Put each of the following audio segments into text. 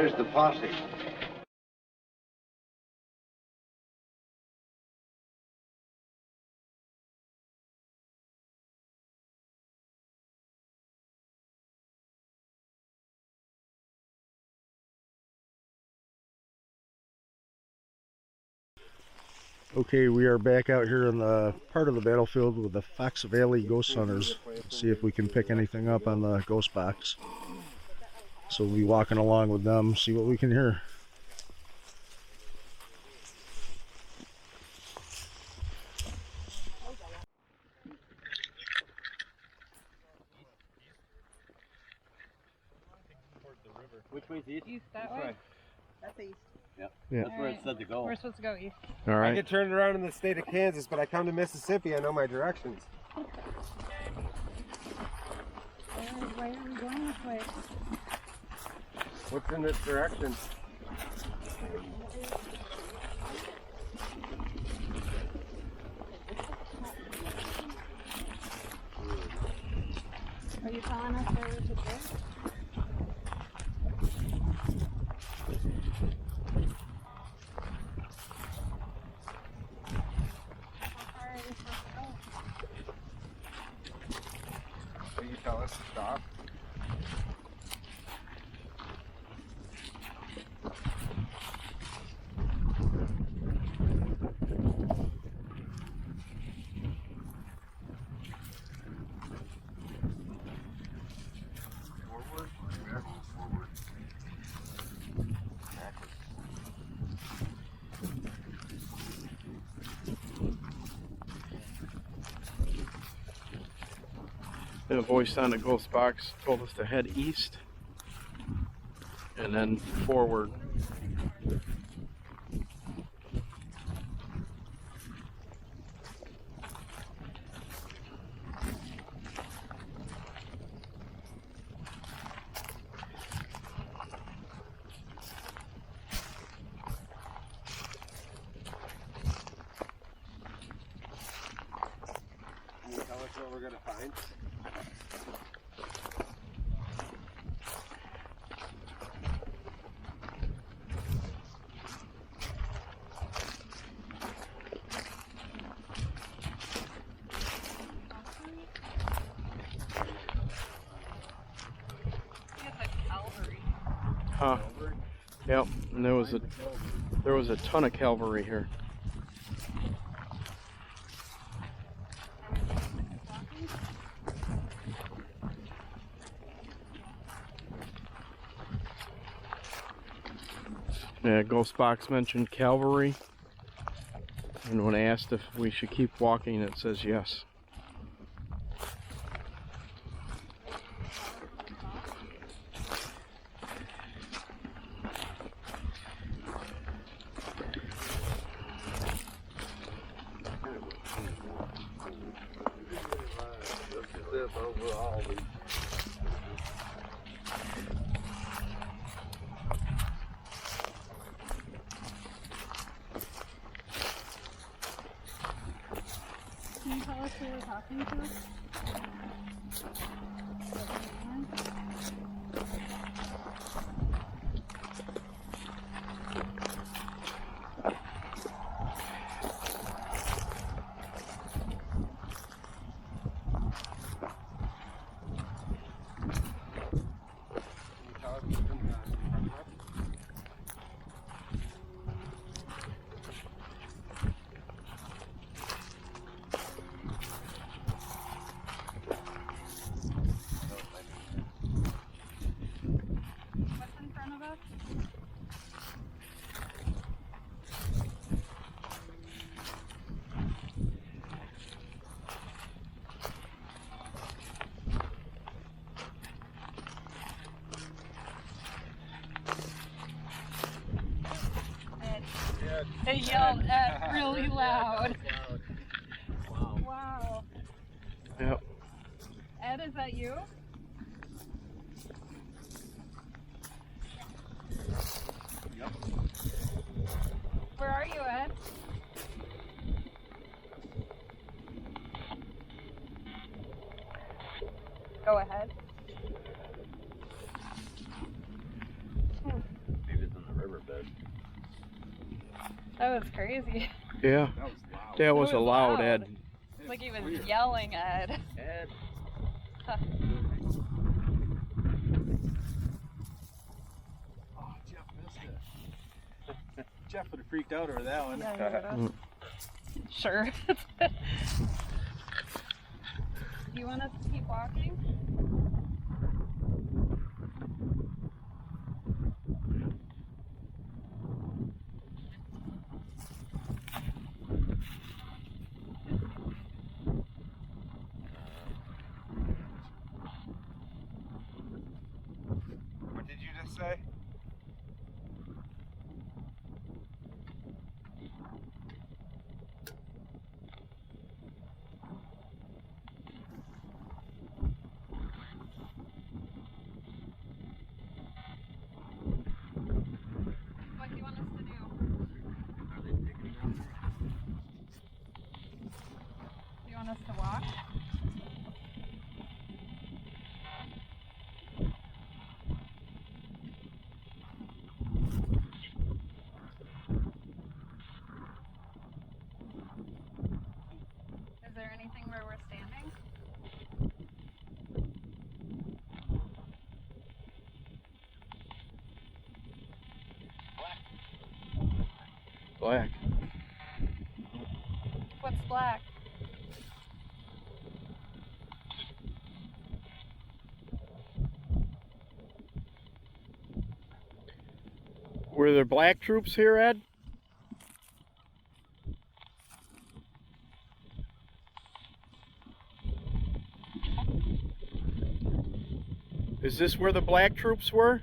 There's the posse. Okay, we are back out here in the part of the battlefield with the Fox Valley Ghost Hunters. Let's see if we can pick anything up on the ghost box. So we'll be walking along with them, see what we can hear. Which way's east? East, that way? That's east. Yeah. Yeah. That's where it said to go. We're supposed to go east. All I right. get turned around in the state of Kansas, but I come to Mississippi, I know my directions. Why are we going this way? What's in this direction? Are you telling us where we should go? So you tell us to stop? Forward, back, forward. And a voice on the ghost box told us to head east and then forward. Can you tell us what we're going to find? It's like Calvary. Huh. Yep. And there was a ton of cavalry here. Yeah, ghost box mentioned cavalry, and when asked if we should keep walking, it says yes. Can you tell us who we're talking to? What's in front of us? They yelled at really loud. Wow. Yep. Ed, is that you? Yep. Where are you, Ed? Go ahead. That was crazy. Yeah, that was It a was loud loud. Ed. It's like he was yelling at. Ed. Oh, Jeff missed it. Jeff would have freaked out over that one. Yeah, sure. Do you want us to keep walking? What did you just say? What do you want us to do? Do you want us to walk? Is there anything where we're standing? Black. What's black? Were there black troops here, Ed? Is this where the black troops were?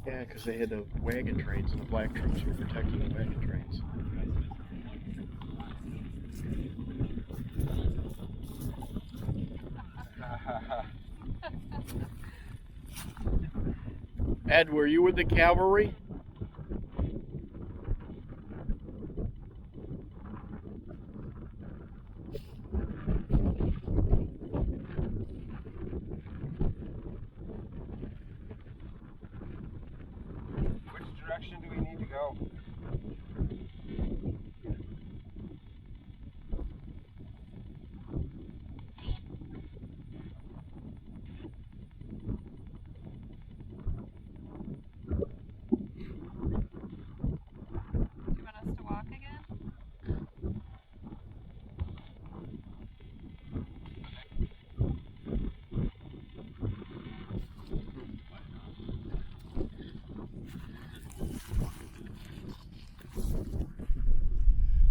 Yeah, because they had the wagon trains and the black troops were protecting the wagon trains. Ed, were you with the cavalry? Which direction do we need to go? Do you want us to walk again?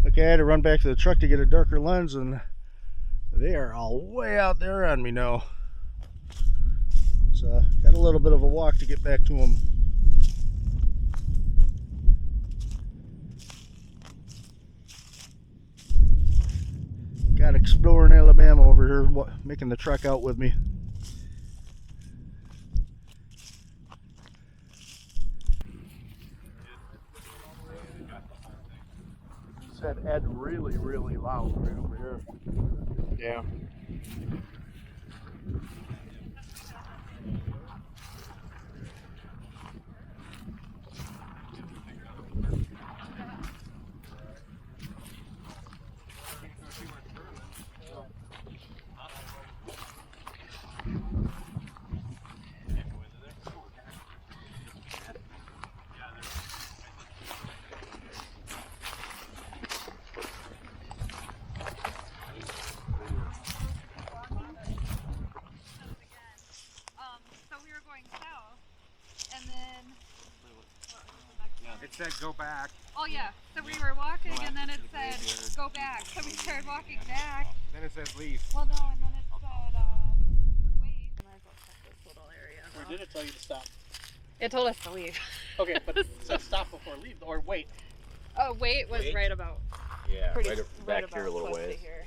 Okay, I had to run back to the truck to get a darker lens, and they are all way out there on me now. So, got a little bit of a walk to get back to them. Got Exploring Alabama over here, making the trek out with me. Said Ed really, really loud right over here. Yeah. So we were going south, and then what was the next one? It said go back. Oh yeah, so we were walking, and then it said go back. So we started walking back. Then it says leave. Well, no, and then it said wait. Might as well check this little area. Or did it tell you to stop? It told us to leave. Okay, but it said stop before leave, or wait. Oh, wait was Wait? right about. Yeah, Pretty, back right here a about little close to ways. here.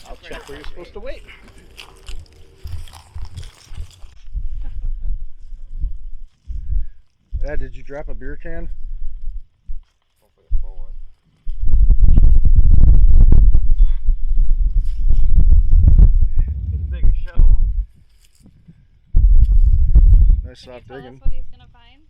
I'll check where you're supposed to wait. Ed, did you drop a beer can? Hopefully a full one. stop Can you tell digging. us what he's gonna find?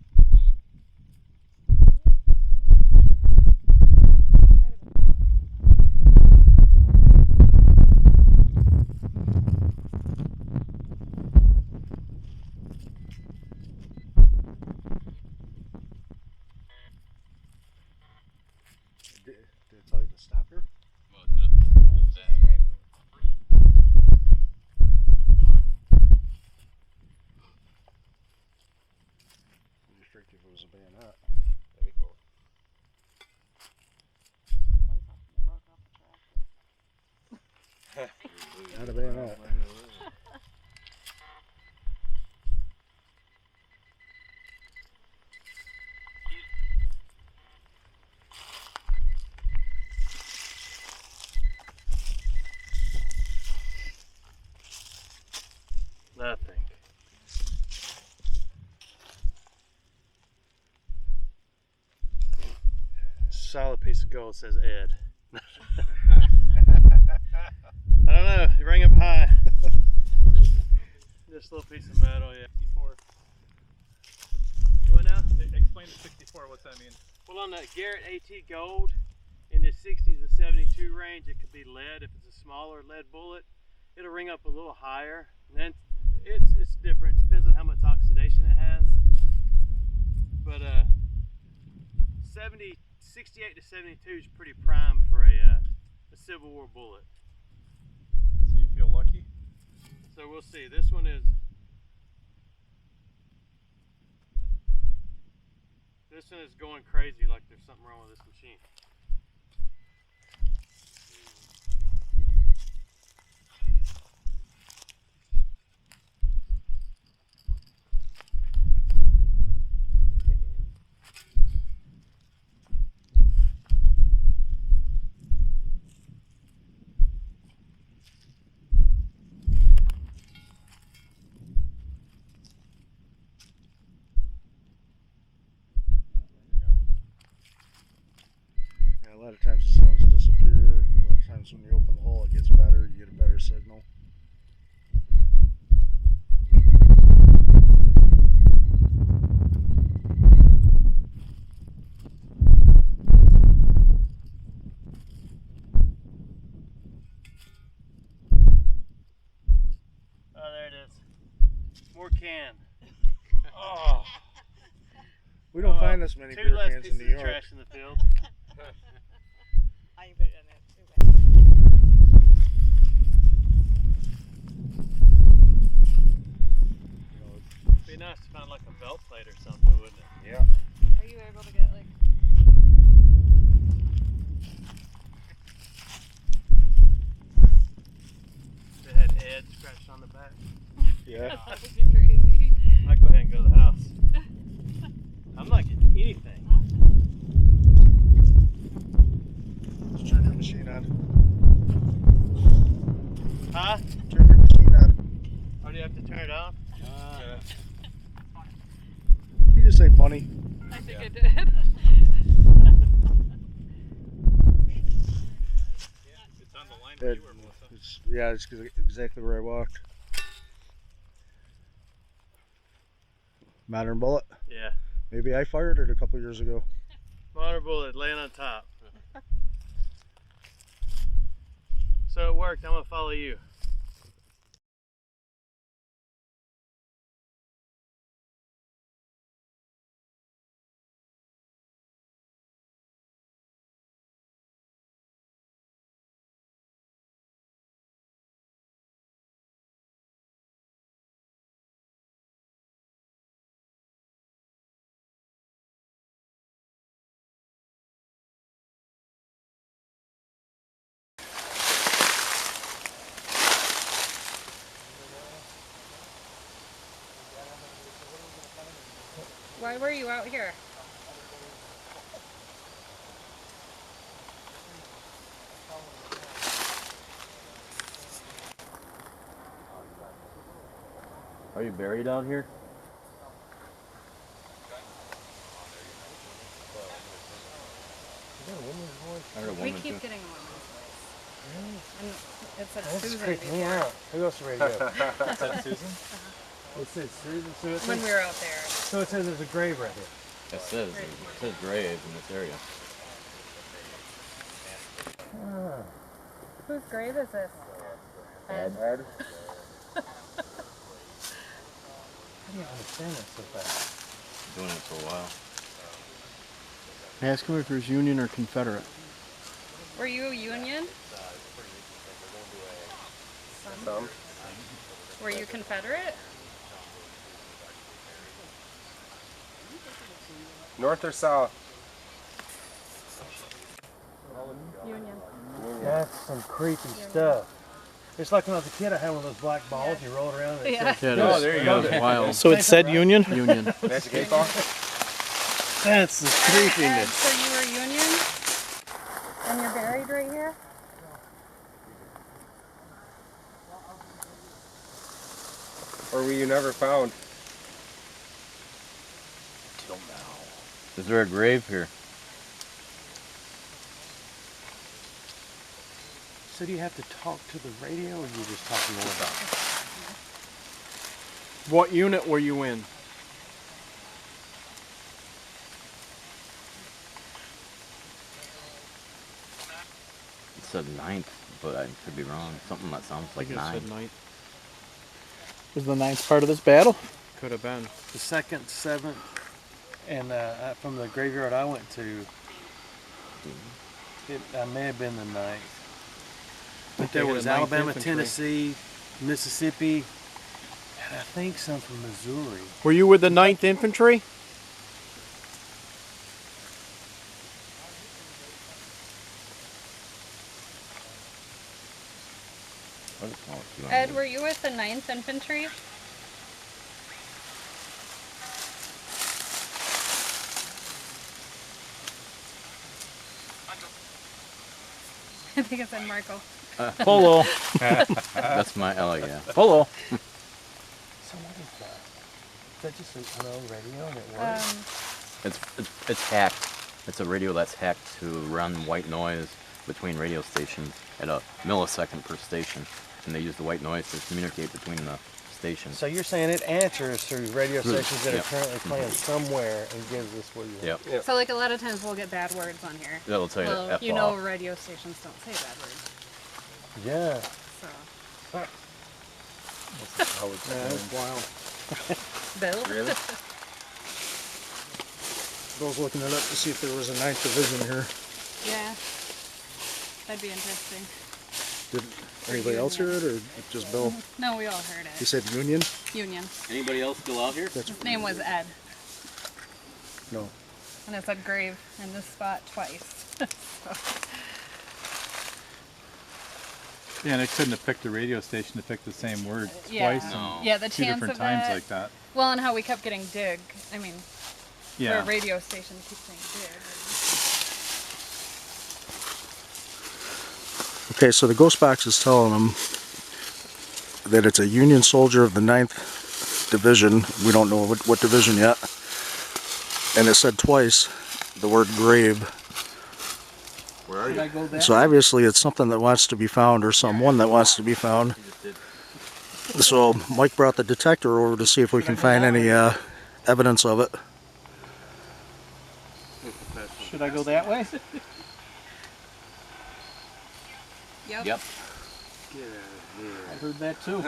Did it tell you to stop here? Restrict if it was a bayonet. There we go. Not a bayonet. Nothing. Solid piece of gold, says Ed. I don't know, you ring up high. Just a little piece of metal, yeah. 64. You want now? Explain the 64, what's that mean? Well, on the Garrett AT Gold, in the 60 to 72 range, it could be lead. If it's a smaller lead bullet, it'll ring up a little higher. And then it's different, depends on how much oxidation it has. But 68 to 72 is pretty prime for a Civil War bullet. So you feel lucky? So we'll see. This one is going crazy, like there's something wrong with this machine. Yeah, a lot of times the sounds disappear. A lot of times when you open the hole, it gets better. You get a better signal. Oh, there it is. More can. Oh. We don't find this many Two beer less cans in pieces New of York. trash in the field. I put it in it. It'd be nice to find like a belt plate or something, wouldn't it? Yeah. Are you able to get like? If it had Ed scratched on the back. Yeah. That would be crazy. I'd go ahead and go to the house. I'm not getting anything. Just turn your machine on. Huh? Turn your machine on. Or do you have to turn it on? You just say funny. I think Yeah. it did. It's on the line where It, you were, Melissa. it's exactly where I walked. Modern bullet. Yeah. Maybe I fired it a couple years ago. Motor bullet laying on top. So it worked. I'm gonna follow you. Why were you out here? Are you buried out here? We keep getting a woman's voice. And it said This is Susan creeping me before. out. Who else are we to do? Is that Susan? It says Susan, so it when says, we were out there. so it says there's a grave right here. It says grave in this area. Whose grave is this? Ed. How do you understand this so fast? Doing it for a while. Ask him if there's Union or Confederate. Were you Union? Some. Were you Confederate? North or south? Union. That's some creepy stuff. It's like when I was a kid, I had one of those black balls, you roll it around and it Yeah. says, Yeah, there you go. Wild. So it said Union? Union. Magic 8 ball? that's the Ed, creepiness. so you were Union? And you're buried right here? Or were you never found? Is there a grave here? So do you have to talk to the radio or you just talking more about it? What unit were you in? It said 9th, but I could be wrong. Something that sounds like 9. Was the 9th part of this battle? Could have been. The 2nd, 7th, and from the graveyard I went to, I may have been the 9th. But there Okay, was the 9th Alabama, Infantry. Tennessee, Mississippi, and I think some from Missouri. Were you with the 9th Infantry? Ed, were you with the 9th Infantry? I think it's in Marco. Polo. That's my yeah. Polo. So what is that? Is that just an old radio and it works? It's hacked. It's a radio that's hacked to run white noise between radio stations at a millisecond per station, and they use the white noise to communicate between the stations. So you're saying it answers through radio stations that Yep. are currently playing somewhere and gives us what you want. Yep. So like a lot of times we'll get bad words on here. That'll tell you to Well, F you know off. radio stations don't say bad words. Yeah. So That's wild. Bill? Really? Bill's looking it up to see if there was a 9th Division here. Yeah. That'd be interesting. Did anybody else hear it or just Bill? No, we all heard He it. said Union? Union. Anybody else still out here? His name was Ed. No. And it's a grave in this spot twice. Yeah, and it couldn't have picked a radio station to pick the same word Yeah. twice No. Yeah, the two chance different of times that. like that. Well, and how we kept getting dig. I mean, for Yeah. a radio station to keep saying dig. Okay, so the ghost box is telling them that it's a Union soldier of the 9th Division. We don't know what division yet. And it said twice the word grave. Where are Should I you? go back? So obviously it's something that wants to be found or someone that wants to be found. So Mike brought the detector over to see if we can find any evidence of it. Should I go that way? Yep. I heard that too.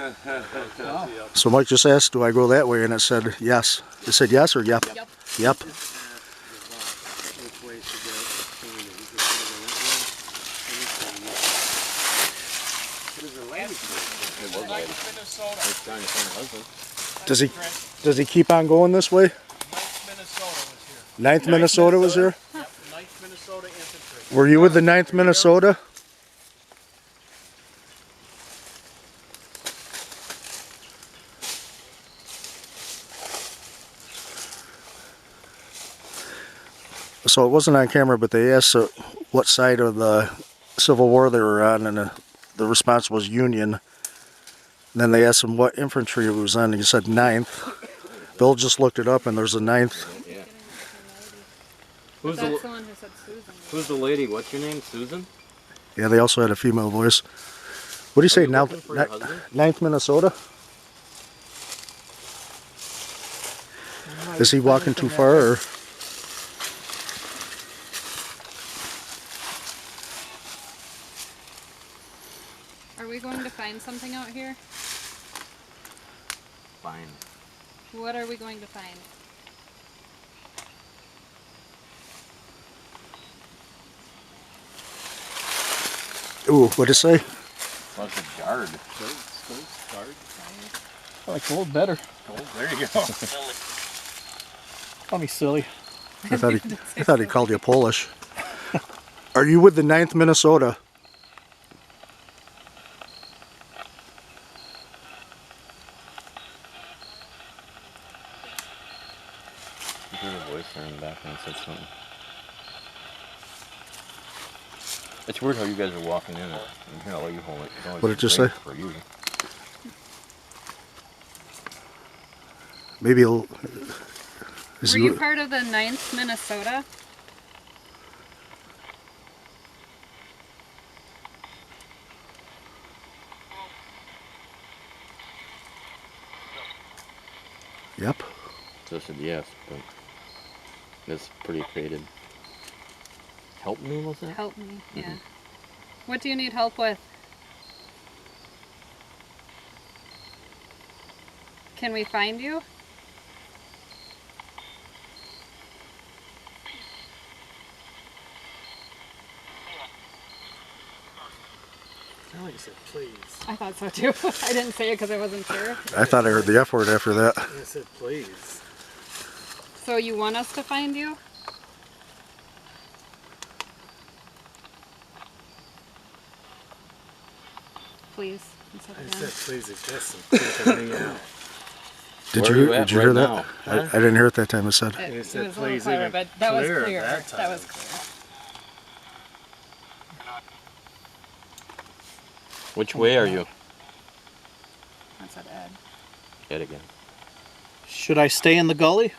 Wow. So Mike just asked, do I go that way? And it said yes. It said yes or yep? Yep. Yep. Does he keep on going this way? 9th Minnesota was here? 9th Minnesota Infantry. Were you with the 9th Minnesota? So it wasn't on camera, but they asked what side of the Civil War they were on, and the response was Union. Then they asked him what infantry it was on, and he said 9th. Bill just looked it up, and there's a 9th. Yeah. That's the one who said Susan. Who's the lady? What's your name? Susan? Yeah, they also had a female voice. What do you say you now? looking for your husband? 9th Minnesota? Is he walking too far, or? Are we going to find something out here? Fine. What are we going to find? Ooh, what'd it say? Plus a guard. I like gold better. Gold, there you go. Call me silly. I thought he called you Polish. Are you with the 9th Minnesota? You heard a voice there in the background said something. It's weird how you guys are walking in it. Here, I'll let you hold it. What did it just say? For you. Maybe he'll... Is Were he, you part of the 9th Minnesota? Yep. So I said yes, but it's pretty faded. Help me, was it? Help me, yeah. What do you need help with? Can we find you? I like you said, please. I thought so too. I didn't say it because I wasn't sure. I thought I heard the F word after that. I said, please. So you want us to find you? Please. Instead of I them. said, please exist and creeping me out. Did Where you, are you at did you right hear that? now? I didn't hear it that time it said. It, You it said, was a little please, clearer, even but that was clearer clear. that That time. was clear. Which way are you? That's what Ed. Yet again. Should I stay in the gully?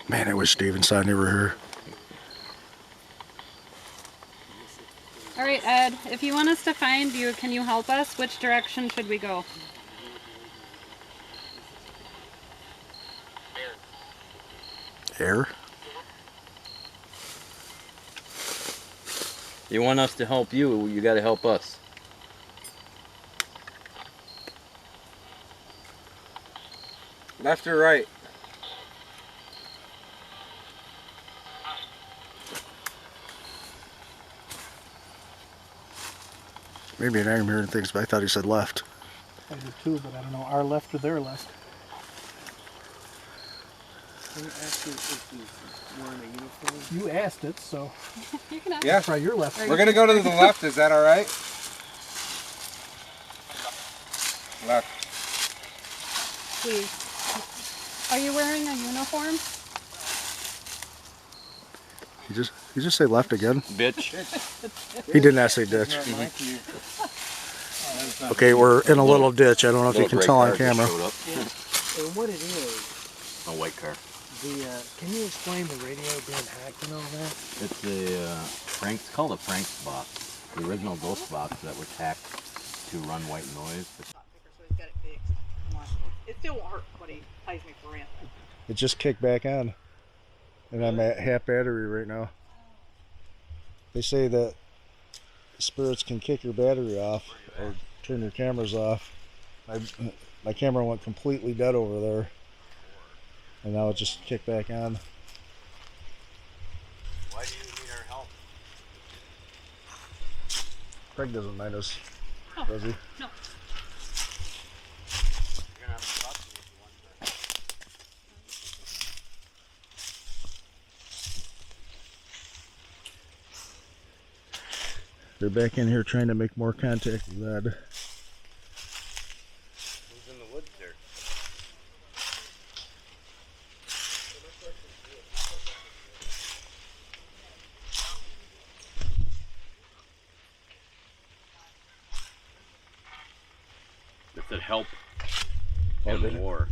Man, I wish Dave and Sonia were here. All right, Ed, if you want us to find you, can you help us? Which direction should we go? Air? You want us to help you, you gotta help us. Left or right? Maybe I'm hearing things, but I thought he said left. I do too, but I don't know our left or their left. Can you ask you if he's wearing a uniform? You asked it, so You can ask. Yeah. try your left. We're gonna go to the left. Is that all right? Left. Please. Are you wearing a uniform? He just say left again. Bitch. He did not say ditch. Okay, we're in a little ditch. I don't know if you can tell on camera. And what it is, A white car. can you explain the radio being hacked and all that? It's a Frank's called a Frank's box. The original ghost box that was hacked to run white noise. So he's got it fixed. It still won't hurt what he pays me for rent. It just kicked back on. And I'm at half battery right now. They say that spirits can kick your battery off or turn your cameras off. My camera went completely dead over there. And now it just kicked back on. Why do you need our help? Craig doesn't mind us, does he? No. You're gonna have to talk to me if you want to. They're back in here trying to make more contact with Ed. Who's in the woods there? said help Oh, in did it? war.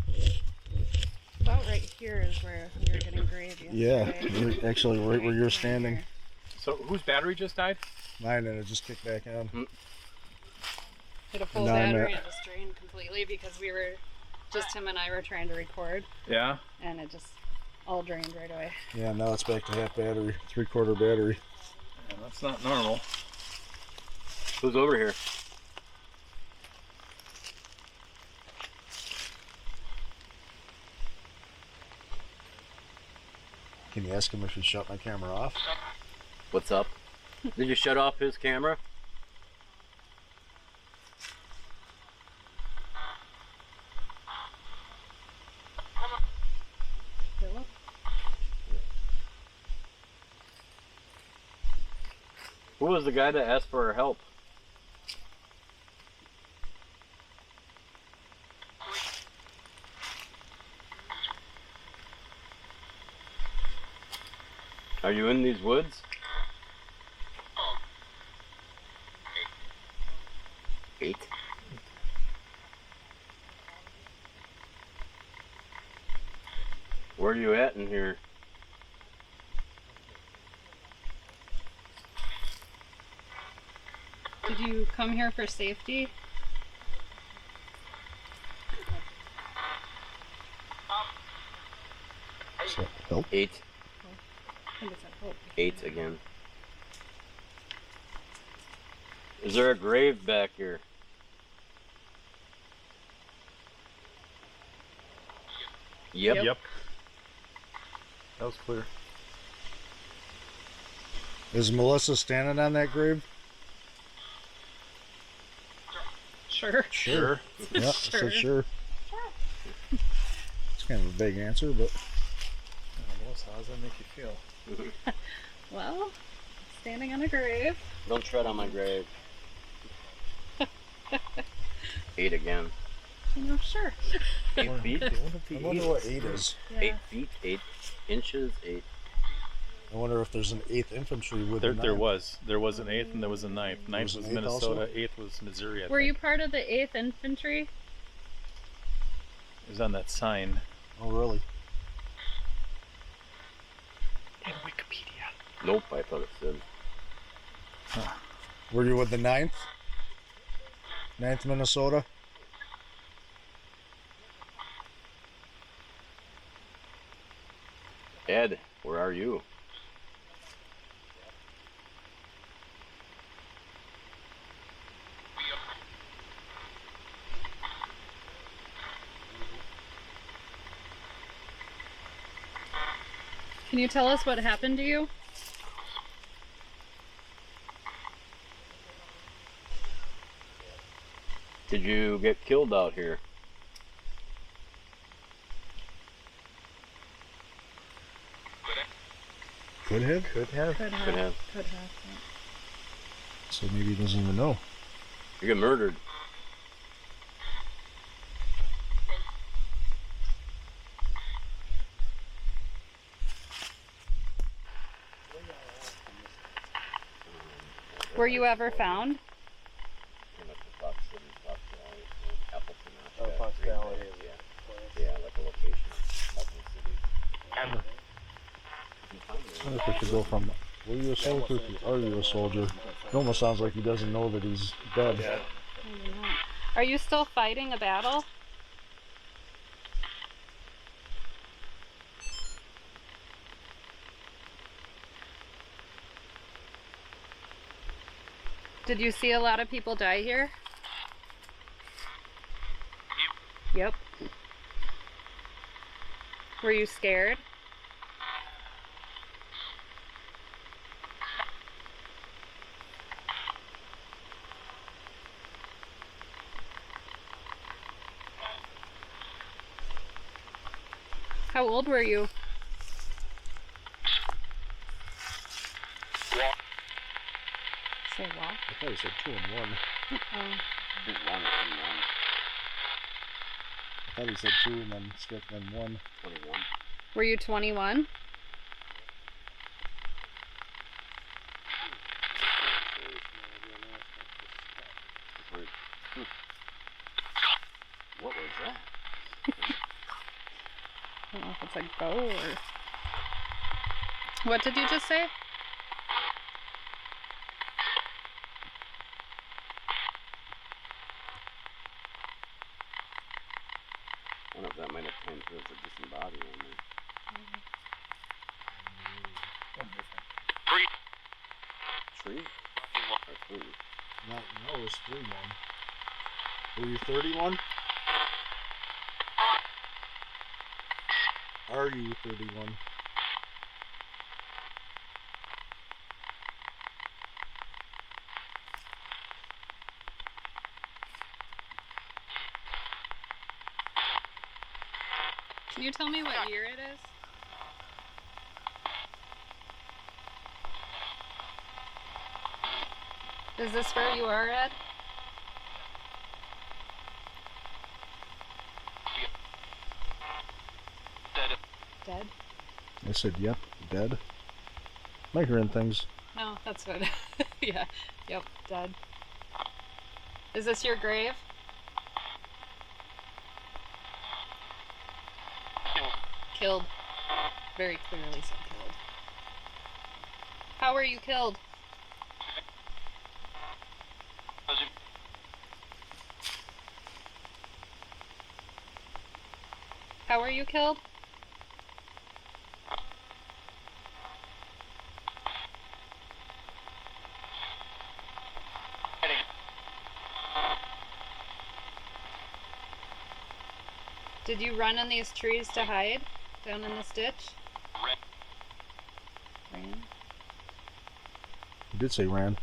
About right here is where we were getting graved Yeah, yesterday. we're actually right where you're standing. Here. So whose battery just died? Mine, and it just kicked back on. Hit a full No, I'm battery not. and just drained completely because we were, just him and I were trying to record, Yeah. and it just all drained right away. Yeah, now it's back to half battery, 3/4 battery. Yeah, that's not normal. Who's over here? Can you ask him if he shut my camera off? What's up? Did you shut off his camera? Philip? Who was the guy that asked for our help? Are you in these woods? 8. Where are you at in here? Did you come here for safety? So, help? 8. I think it's at Hope. 8 again. Is there a grave back here? Yep. Yep. That was clear. Is Melissa standing on that grave? Sure. Sure. Yeah, I Sure. said sure. It's kind of a big answer, but Melissa, how does that make you feel? Well, standing on a grave. Don't tread on my grave. 8 again. You know, sure. 8 feet? I wonder what 8 is. Yeah. 8 feet, 8 inches, 8. I wonder if there's an 8th infantry with the There 9th. was. There was an 8th and there was a 9th. 9th was was an 8th also? Minnesota, 8th was Missouri, I Were think. you part of the 8th Infantry? It was on that sign. Oh, really? In Wikipedia. Nope, I thought it said. Were you with the 9th? 9th Minnesota? Ed, where are you? Can you tell us what happened to you? Did you get killed out here? Could have. Could have. Could have. Could have. Could have. So maybe he doesn't even know. You get murdered. Were you ever found? Oh, Fox Valley. Yeah, like a location. I wonder if we should go from, were you a soldier to, are you a soldier? It almost sounds like he doesn't know that he's dead. Maybe not. Are you still fighting a battle? Did you see a lot of people die here? Yep. Were you scared? How old were you? Say what? I thought he said 2 and 1. I thought he said 2 and then skipped then 1. 21. Were you 21? know if it's a go or... What did you just say? I wonder if that might have came through as a disembodied one there. Tree? Or three? No, it was 3-1. Were you 31? Are you 31? Can you tell me what year it is? Is this where you are, Ed? Dead? I said, yep, dead. Am I hearing things? No, that's good. Yeah, yep, dead. Is this your grave? Killed. Very clearly said killed. How were you killed? How were you killed? Did you run in these trees to hide? Down in this ditch? Ran? You did say ran.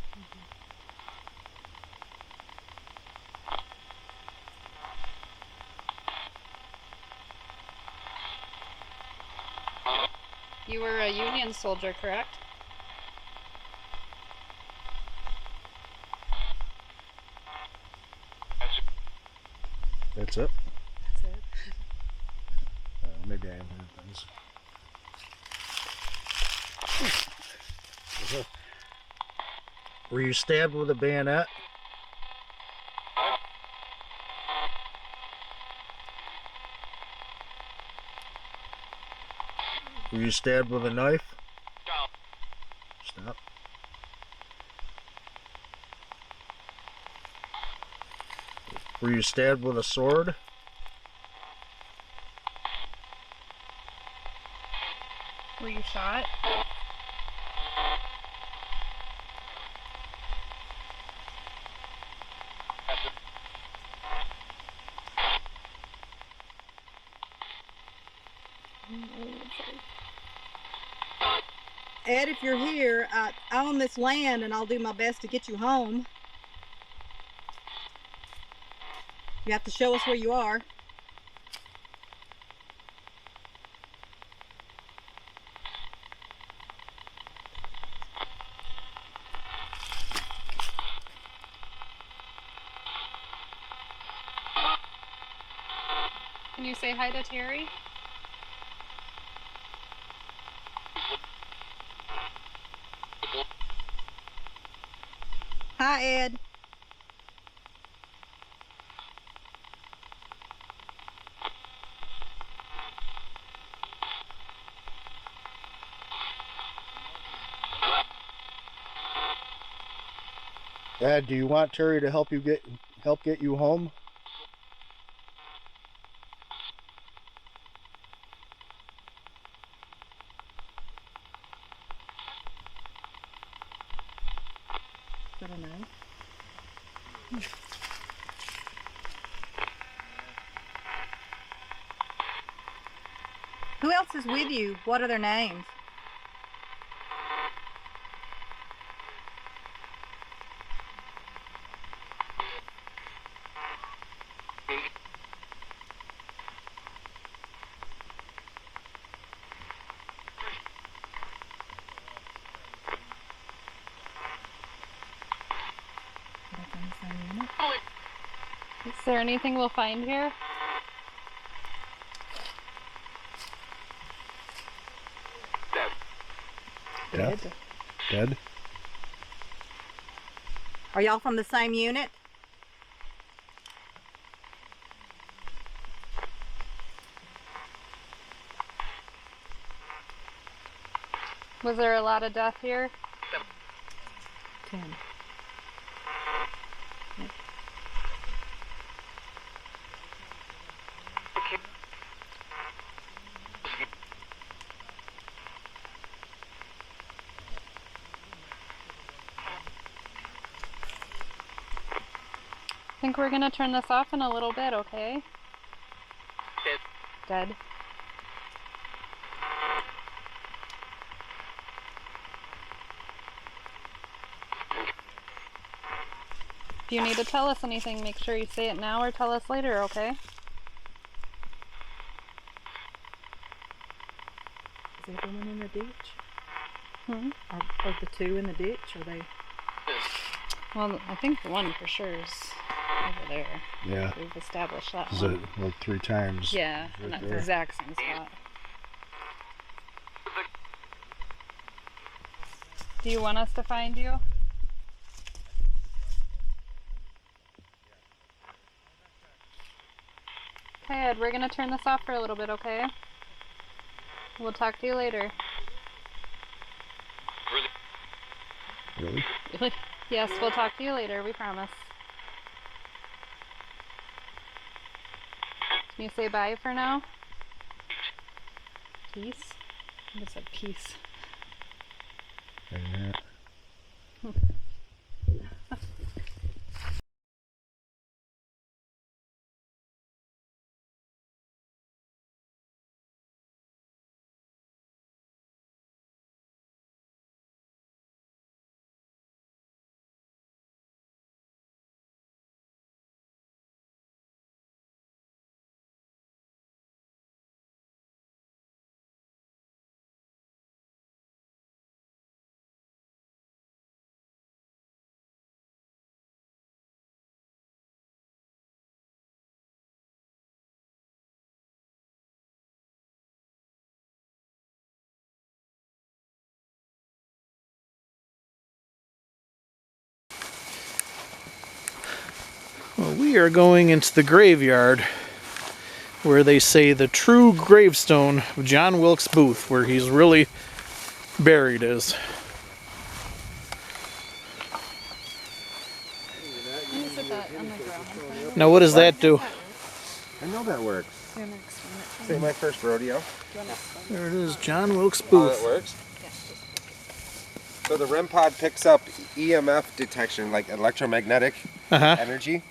You were a Union soldier, correct? That's it? That's it. Maybe I am hearing things. Were you stabbed with a bayonet? Were you stabbed with a knife? Stop. Were you stabbed with a sword? Were you shot? Ed, if you're here, I own this land and I'll do my best to get you home. You have to show us where you are. Can you say hi to Terry? Hi, Ed. Dad, do you want Terry to help get you home? Is that a knife? Who else is with you? What are their names? Is there anything we'll find here? Dead. Dead. Are y'all from the same unit? Was there a lot of death here? 10. I think we're gonna turn this off in a little bit, okay? Dead. If you need to tell us anything, make sure you say it now or tell us later, okay? Is everyone in the ditch? Hmm? Are the two in the ditch? Are they? Well, I think the one for sure is over there. Yeah. We've established that Is one. it like 3 times? Yeah, Right in that there. exact same spot. Do you want us to find you? Okay, Ed, we're gonna turn this off for a little bit, okay? We'll talk to you later. Really? Really? Yes, we'll talk to you later, we promise. Can you say bye for now? Peace? I just said peace. Yeah. Well, we are going into the graveyard where they say the true gravestone of John Wilkes Booth, where he's really buried, is. Can you put that on the ground in front of you? Now, what does that do? I know that works. Do you want to explain it to This me? ain't my first rodeo. Do you want to explain There it is, John Wilkes How Booth. that works. it? Yeah, just So the REM pod picks up EMF detection, like electromagnetic energy.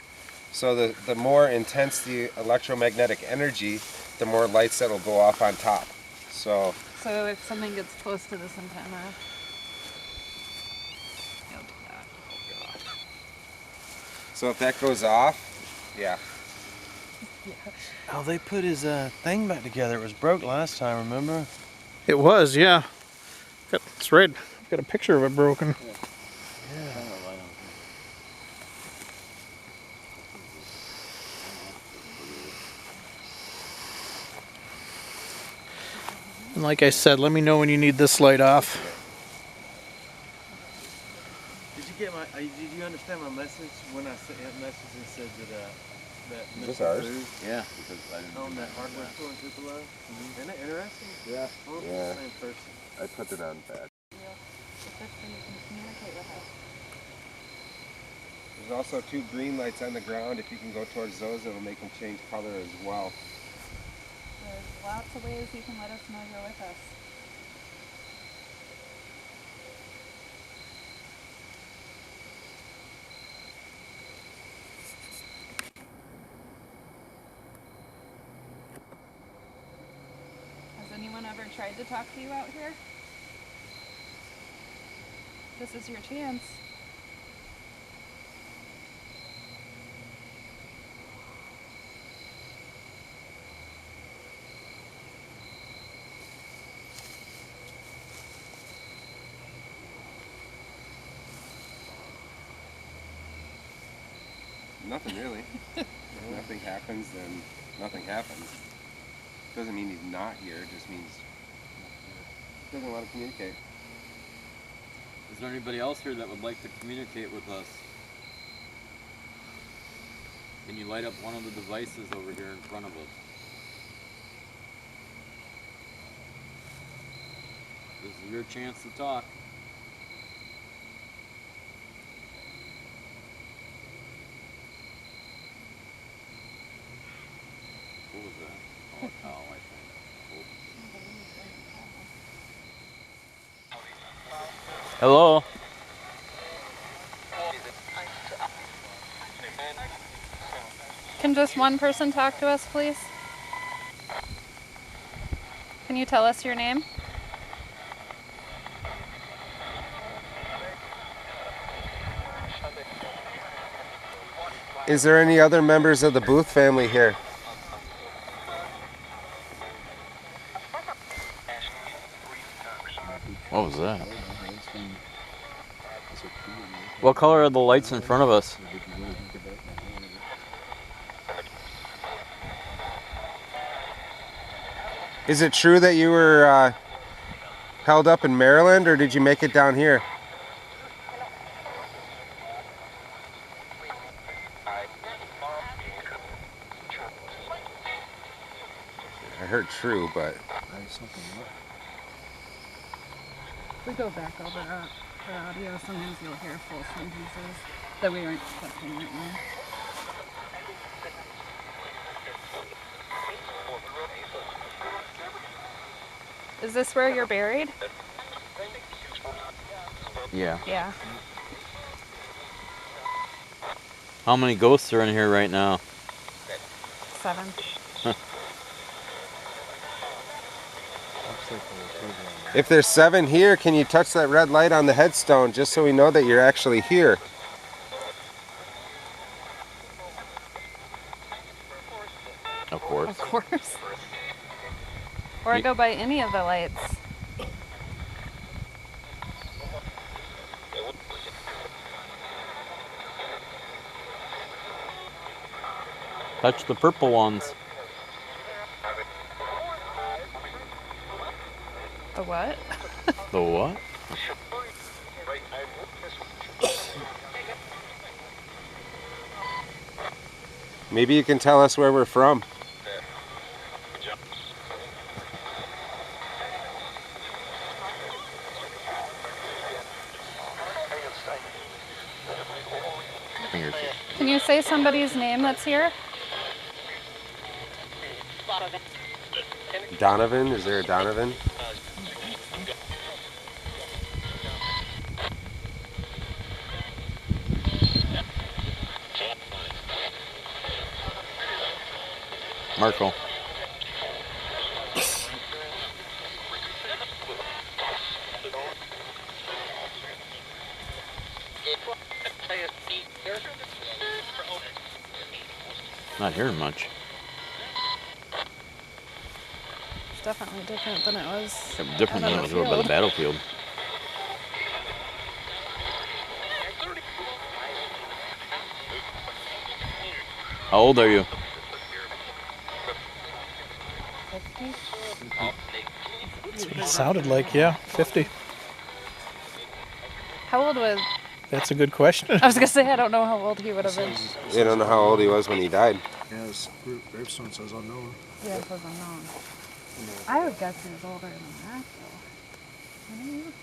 So the more intense the electromagnetic energy, the more lights that'll go off on top. So So if something gets close to this antenna, you'll do that. so if that goes off, yeah. Oh, they put his thing back together. It was broke last time, remember? It was, yeah. That's right. I've got a picture of it broken. And like I said, let me know when you need this light off. Did you get my? Did you understand my message when I sent that message and said that Is this ours? Yeah, because I didn't on do that hardware store in Tupelo? Isn't that interesting? Yeah. Well, it's Yeah. the same person. I put it on bad. Just so you can communicate with us. There's also 2 green lights on the ground. If you can go towards those, it'll make them change color as well. There's lots of ways you can let us know you're with us. Has anyone ever tried to talk to you out here? This is your chance. Nothing really. If nothing happens, then nothing happens. Doesn't mean he's not here. It just means he doesn't want to communicate. Is there anybody else here that would like to communicate with us? Can you light up one of the devices over here in front of us? This is your chance to talk. What was that? Oh, a cow, I think. Hello? Can just one person talk to us, please? Can you tell us your name? Is there any other members of the Booth family here? What was that? What color are the lights in front of us? Is it true that you were held up in Maryland, or did you make it down here? I heard true, but... If we go back over the audio, sometimes you'll hear full sentences that we aren't expecting right now. Is this where you're buried? Yeah. Yeah. How many ghosts are in here right now? 7. If there's 7 here, can you touch that red light on the headstone just so we know that you're actually here? Of course. Of course. Or go by any of the lights. Touch the purple ones. The what? The what? Maybe you can tell us where we're from. Can you say somebody's name that's here? Donovan? Is there a Donovan? Marco. Not hearing much. It's definitely different than it was. Different than it was over by the battlefield. How old are you? 50? That's what it sounded like, yeah, 50. How old was... That's a good question. I was going to say, I don't know how old he would have been. You don't know how old he was when he died. Yeah, his gravestone says unknown. Yeah, it says unknown. I would guess he was older than that, though. Wouldn't you?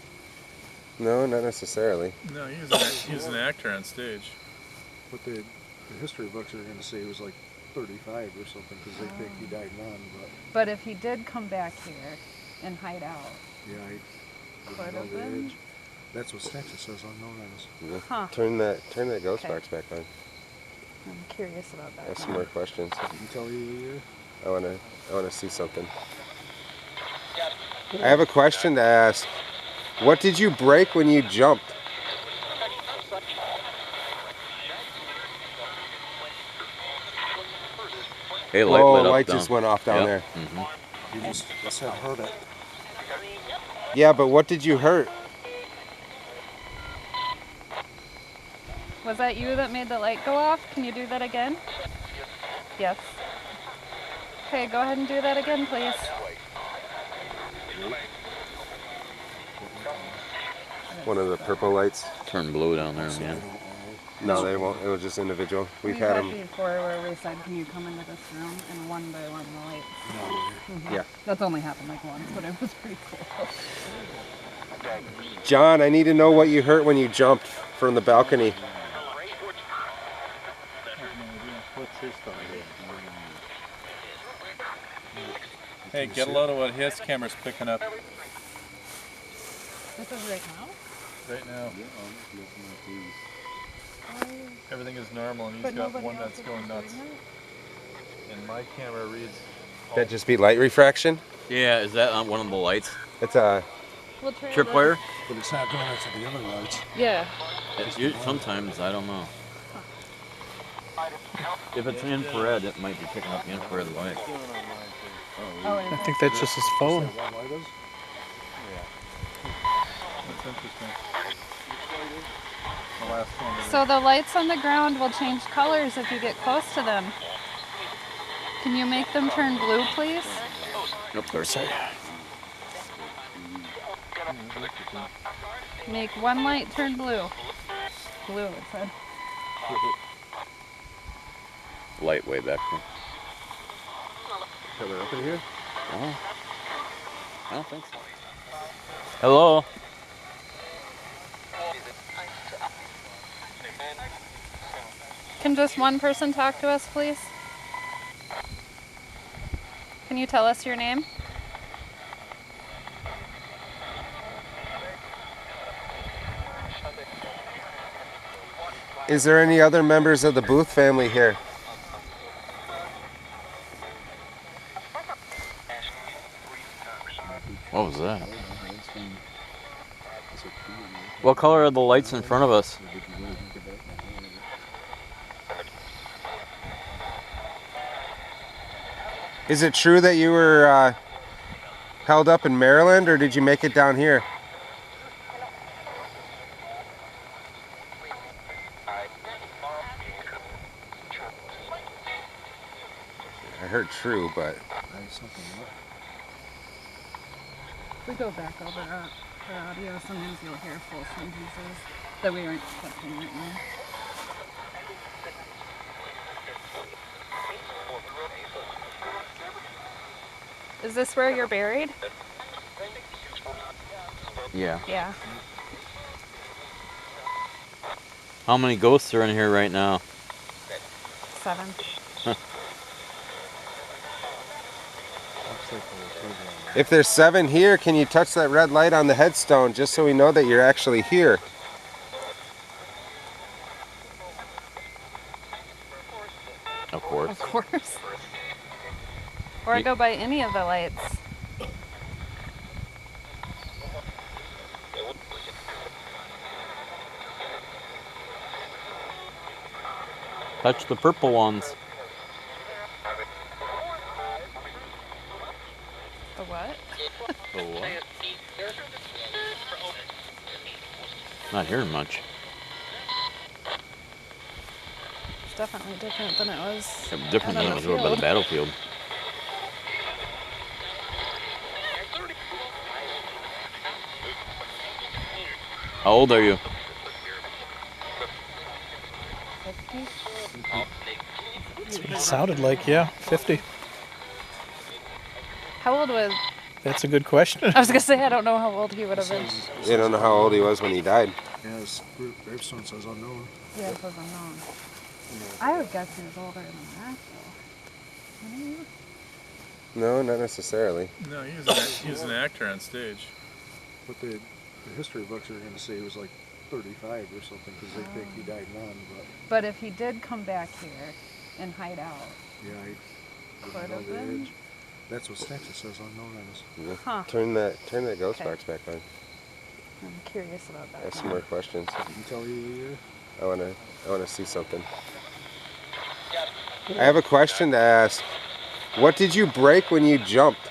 No, not necessarily. No, he was an actor on stage. But the history books are going to say he was like 35 or something because they think he died young. But if he did come back here and hide out, Yeah, I could didn't know have the been. age. That's what Texas says unknown on us. Huh. Turn that ghost Okay. box back on. I'm curious about that. Ask some more questions. Can you tell you the year? I wanna see something. I have a question to ask. What did you break when you jumped? Hey, light Oh, lit up light down. just went off down there. You just said hurt it. Yeah, but what did you hurt? Was that you that made the light go off? Can you do that again? Yes. Okay, go ahead and do that again, please. One of the purple lights. Turn blue down there again. No, they won't. It was just individual. We've had had them. before where we said, can you come into this room, and one by one the lights. Yeah. That's only happened like once, but it was pretty cool. John, I need to know what you heard when you jumped from the balcony. What's his thought? Hey, get a load of what his camera's picking up This is right now? right now. Everything is normal, and he's But got nobody one else that's is going nuts. recording it? And my camera reads. That just be light refraction? Yeah, is that on one of the lights? It's a. We'll try Tripwire? But it's not going into the other lights. Yeah. Sometimes, I don't know. If it's infrared, it might be picking up the infrared light. Oh, I think that's just his phone. That's interesting. The last one. so the lights on the ground will change colors if you get close to them. Can you make them turn blue, please? Nope, they're sorry. Make one light turn blue. Blue, it said. Light way back there. Coming up in here? Oh. I don't think so. Hello? Can just one person talk to us, please? Can you tell us your name? Is there any other members of the Booth family here? What was that? What color are the lights in front of us? Is it true that you were held up in Maryland, or did you make it down here? I heard true, but If we go back over the audio, sometimes you'll hear full sentences that we aren't expecting right now. Is this where you're buried? Yeah. Yeah. How many ghosts are in here right now? 7. if there's 7 here, can you touch that red light on the headstone just so we know that you're actually here? Of course. Of course. Or go by any of the lights. Touch the purple ones. The what? The what? Not hearing much. It's definitely different than it was. Different than it was over by the battlefield. How old are you? 50? That's what it sounded like, yeah, 50. How old was... That's a good question. I was going to say, I don't know how old he would have been. You don't know how old he was when he died. Yeah, his gravestone says unknown. Yeah, it was unknown. I would guess he was older than that, though. Wouldn't you? No, not necessarily. No, he was an actor on stage. But the history books are going to say he was like 35 or something because they think he died young. But if he did come back here and hide out, Yeah, I could didn't know have the been. age. That's what Texas says unknown on us. Huh. Turn that ghost Okay. box back on. I'm curious about that. Ask some more questions. Can you tell you the year? I wanna see something. I have a question to ask. What did you break when you jumped?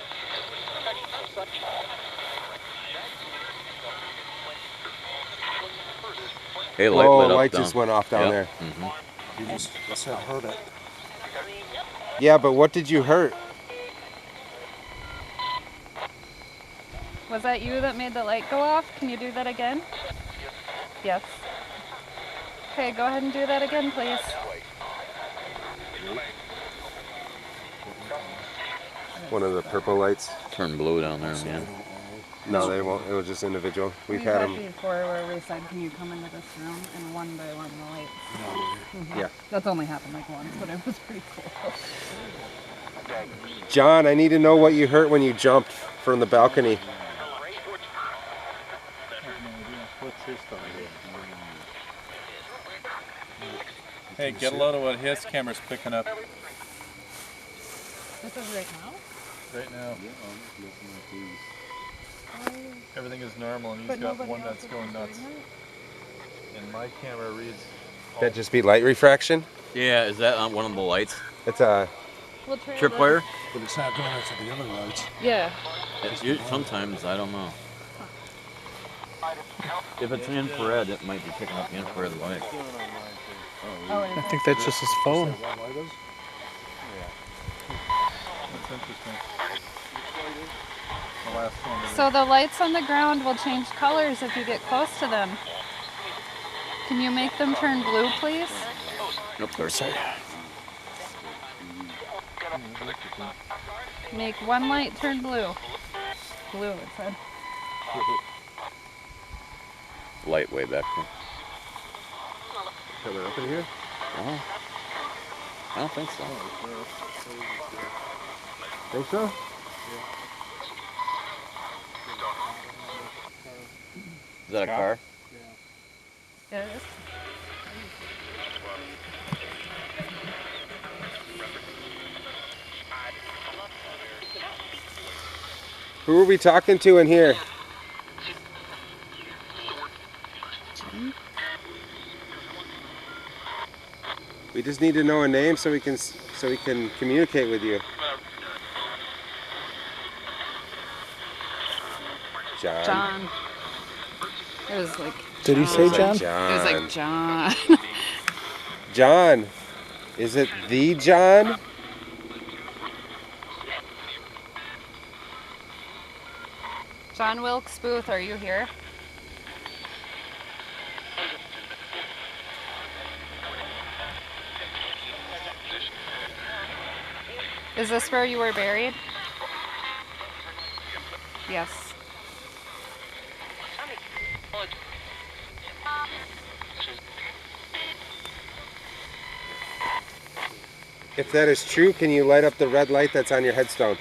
Hey, light Oh, lit up light down. just went off down there. You just said heard it. Yeah, but what did you hurt? Was that you that made the light go off? Can you do that again? Yes. Okay, go ahead and do that again, please. One of the purple lights. Turn blue down there, man. No, they won't. It was just individual. We've had had them. before where we said, can you come into this room? And one by one the lights. Yeah. That's only happened like once, but it was pretty cool. John, I need to know what you heard when you jumped from the balcony. Hey, get a load of what his camera's picking up This is right now? right now. Everything is normal, and he's got one that's going nuts. And my camera reads. That'd just be light refraction? Yeah, is that on one of the lights? It's a We'll try Tripwire? But it's not going into the other lights. Yeah. Sometimes, I don't know. If it's infrared, it might be picking up the infrared light. I think that's just his phone. That's interesting. The last one. So the lights on the ground will change colors if you get close to them. Can you make them turn blue, please? Nope, sorry. Make one light turn blue. Blue, it said. Light way back there. coming up in here. Oh, I don't think so. Think so? Is that a car? Yeah, it is. Who are we talking to in here? We just need to know a name so we can communicate with you. John. John. It was like. Did he say John? It was like John. John. Is it the John? John Wilkes Booth, are you here? Is this where you were buried? Yes. If that is true, can you light up the red light that's on your headstone?